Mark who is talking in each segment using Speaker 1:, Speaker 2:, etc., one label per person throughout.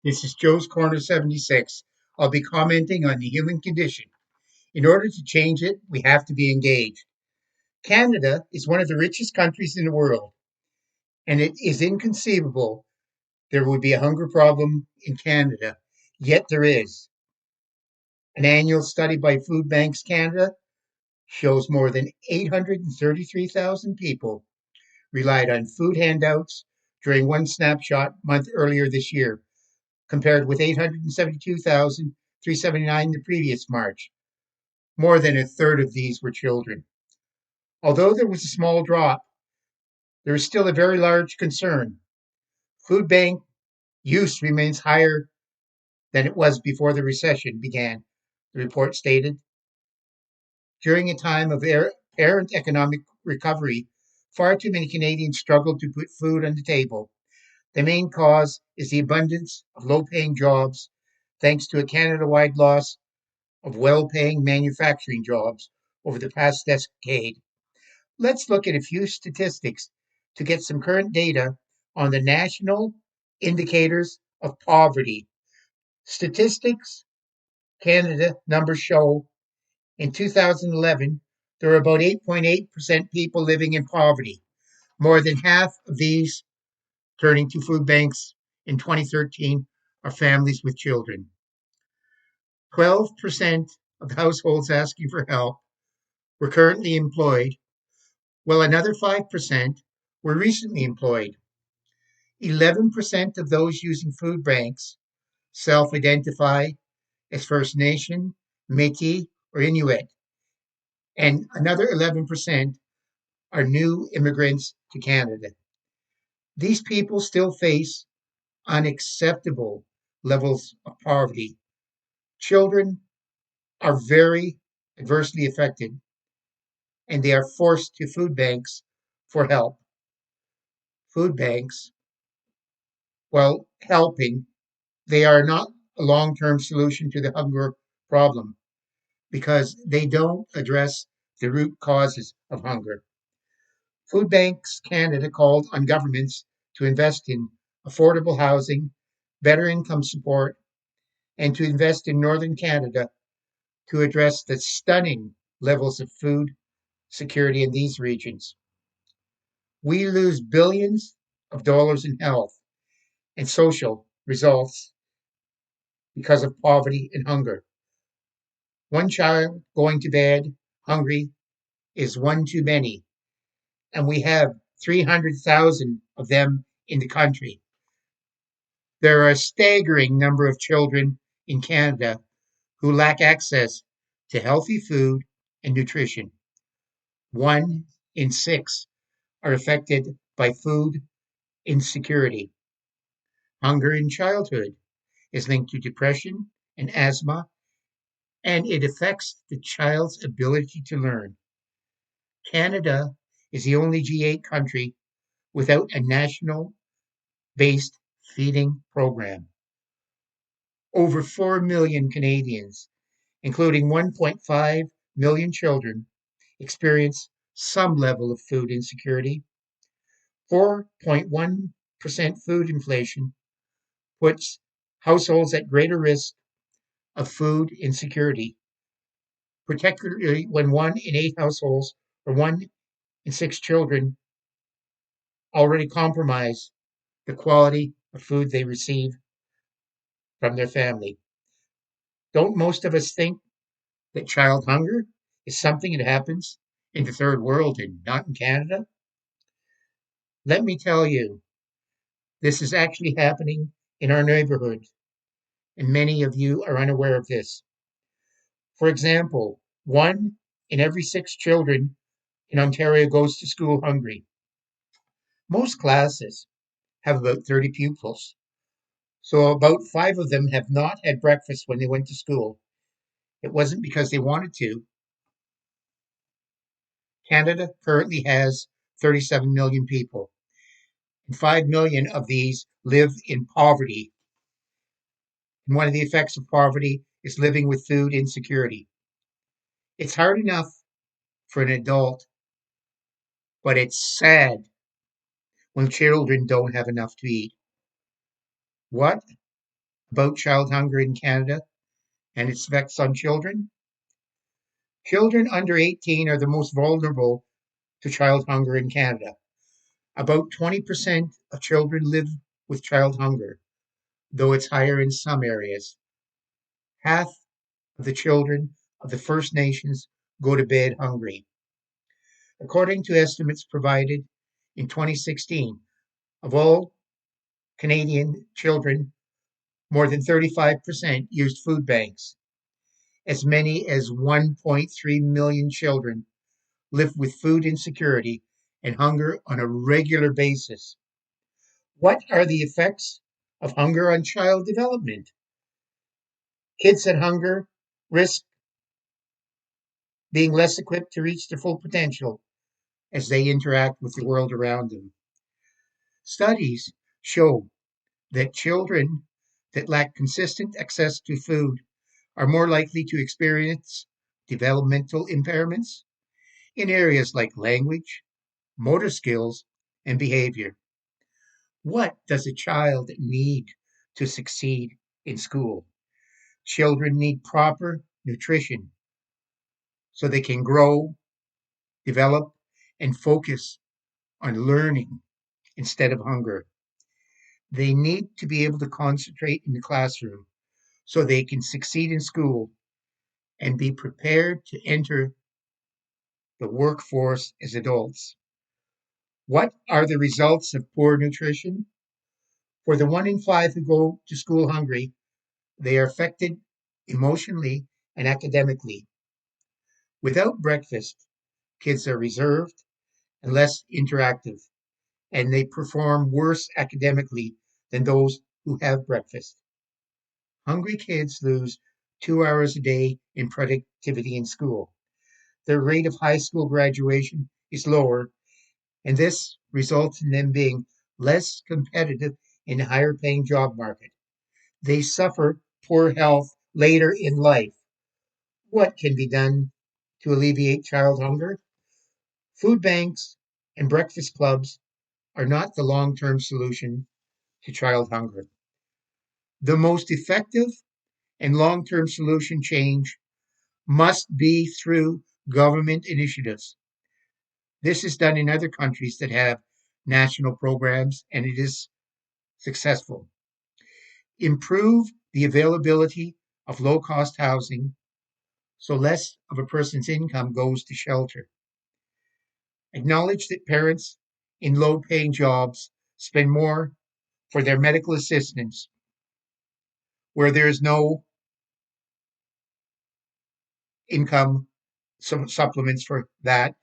Speaker 1: This is Joe's Corner 76. I'll be commenting on the human condition. In order to change it, we have to be engaged. Canada is one of the richest countries in the world, and it is inconceivable there would be a hunger problem in Canada. Yet there is. An annual study by Food Banks Canada shows more than 833,000 people relied on food handouts during one snapshot month earlier this year, compared with 872,379 the previous March. More than a third of these were children. Although there was a small drop, there is still a very large concern. Food bank use remains higher than it was before the recession began, the report stated. During a time of apparent economic recovery, far too many Canadians struggle to put food on the table. The main cause is the abundance of low paying jobs, thanks to a Canada wide loss of well paying manufacturing jobs over the past decade. Let's look at a few statistics to get some current data on the national indicators of poverty. Statistics Canada numbers show in 2011 there were about 8.8% people living in poverty. More than half of these, turning to food banks in 2013, are families with children. 12% of households asking for help were currently employed, while another 5% were recently employed. 11% of those using food banks self identify as First Nation, Metis, or Inuit, and another 11% are new immigrants to Canada. These people still face unacceptable levels of poverty. Children are very adversely affected and they are forced to food banks for help. Food banks, while helping, they are not a long term solution to the hunger problem because they don't address the root causes of hunger. Food Banks Canada called on governments to invest in affordable housing, better income support, and to invest in Northern Canada to address the stunning levels of food security in these regions. We lose billions of dollars in health and social results because of poverty and hunger. One child going to bed hungry is one too many, and we have 300,000 of them in the country. There are a staggering number of children in Canada who lack access to healthy food and nutrition. 1 in 6 are affected by food insecurity. Hunger in childhood is linked to depression and asthma, and it affects the child's ability to learn. Canada is the only G8 country without a national based feeding program. Over 4 million Canadians, including 1.5 million children, experience some level of food insecurity. 4.1% food inflation puts households at greater risk of food insecurity, particularly when 1 in 8 households or 1 in 6 children already compromise the quality of food they receive from their family. Don't most of us think that child hunger is something that happens in the third world and not in Canada? Let me tell you, this is actually happening in our neighborhood, and many of you are unaware of this. For example, 1 in every 6 children in Ontario goes to school hungry. Most classes have about 30 pupils, so about 5 of them have not had breakfast when they went to school. It wasn't because they wanted to. Canada currently has 37 million people, and 5 million of these live in poverty. And one of the effects of poverty is living with food insecurity. It's hard enough for an adult, but it's sad when children don't have enough to eat. What about child hunger in Canada and its effects on children. Children under 18 are the most vulnerable to child hunger in Canada. About 20% of children live with child hunger, though it's higher in some areas. Half of the children of the First Nations go to bed hungry. According to estimates provided in 2016, of all Canadian children, more than 35% used food banks. As many as 1.3 million children live with food insecurity and hunger on a regular basis. What are the effects of hunger on child development? Kids that hunger risk being less equipped to reach their full potential as they interact with the world around them. Studies show that children that lack consistent access to food are more likely to experience developmental impairments in areas like language, motor skills, and behavior. What does a child need to succeed in school? Children need proper nutrition so they can grow, develop, and focus on learning instead of hunger. They need to be able to concentrate in the classroom so they can succeed in school and be prepared to enter the workforce as adults. What are the results of poor nutrition? For the 1 in 5 who go to school hungry, they are affected emotionally and academically. Without breakfast, kids are reserved and less interactive, and they perform worse academically than those who have breakfast. Hungry kids lose 2 hours a day in productivity in school. Their rate of high school graduation is lower, and this results in them being less competitive in a higher paying job market. They suffer poor health later in life. What can be done to alleviate child hunger? Food banks and breakfast clubs are not the long term solution to child hunger. The most effective and long term solution change must be through government initiatives. This is done in other countries that have national programs, and it is successful. Improve the availability of low cost housing so less of a person's income goes to shelter. Acknowledge that parents in low paying jobs spend more for their medical assistance where there is no income supplements for that,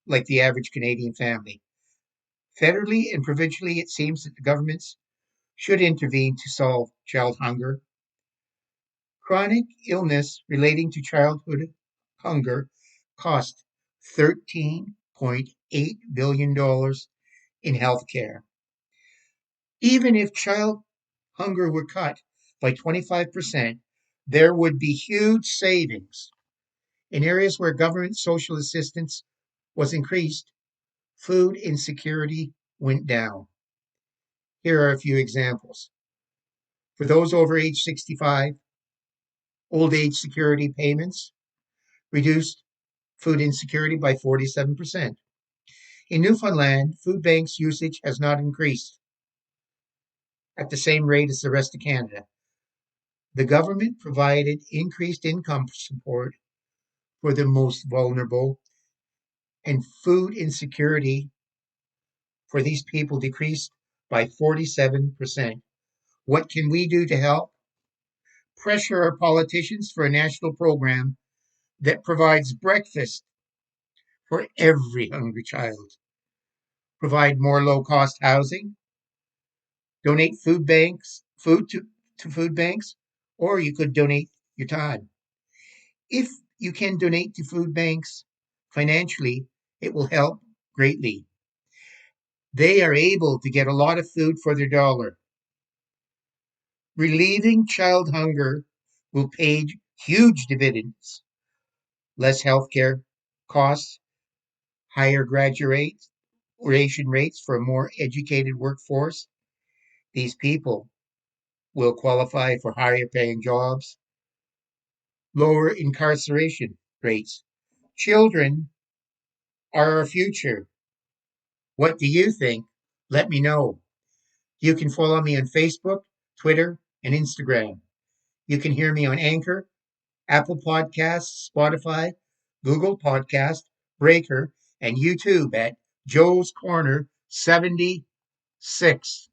Speaker 1: like the average Canadian family. Federally and provincially, it seems that the governments should intervene to solve child hunger. Chronic illness relating to childhood hunger cost $13.8 billion in healthcare. Even if child hunger were cut by 25%, there would be huge savings. In areas where government social assistance was increased, food insecurity went down. Here are a few examples. For those over age 65, old age security payments reduced food insecurity by 47%. In Newfoundland, food banks usage has not increased at the same rate as the rest of Canada. The government provided increased income support for the most vulnerable, and food insecurity for these people decreased by 47%. What can we do to help? Pressure our politicians for a national program that provides breakfast for every hungry child. Provide more low cost housing, donate food to food banks, or you could donate your time. If you can donate to food banks financially, it will help greatly. They are able to get a lot of food for their dollar. Relieving child hunger will pay huge dividends. Less healthcare costs, higher graduation rates for a more educated workforce. These people will qualify for higher paying jobs, lower incarceration rates. Children are our future. What do you think? Let me know. You can follow me on Facebook, Twitter, and Instagram. You can hear me on Anchor, Apple Podcasts, Spotify, Google Podcast, Breaker, and YouTube at Joe's Corner 76.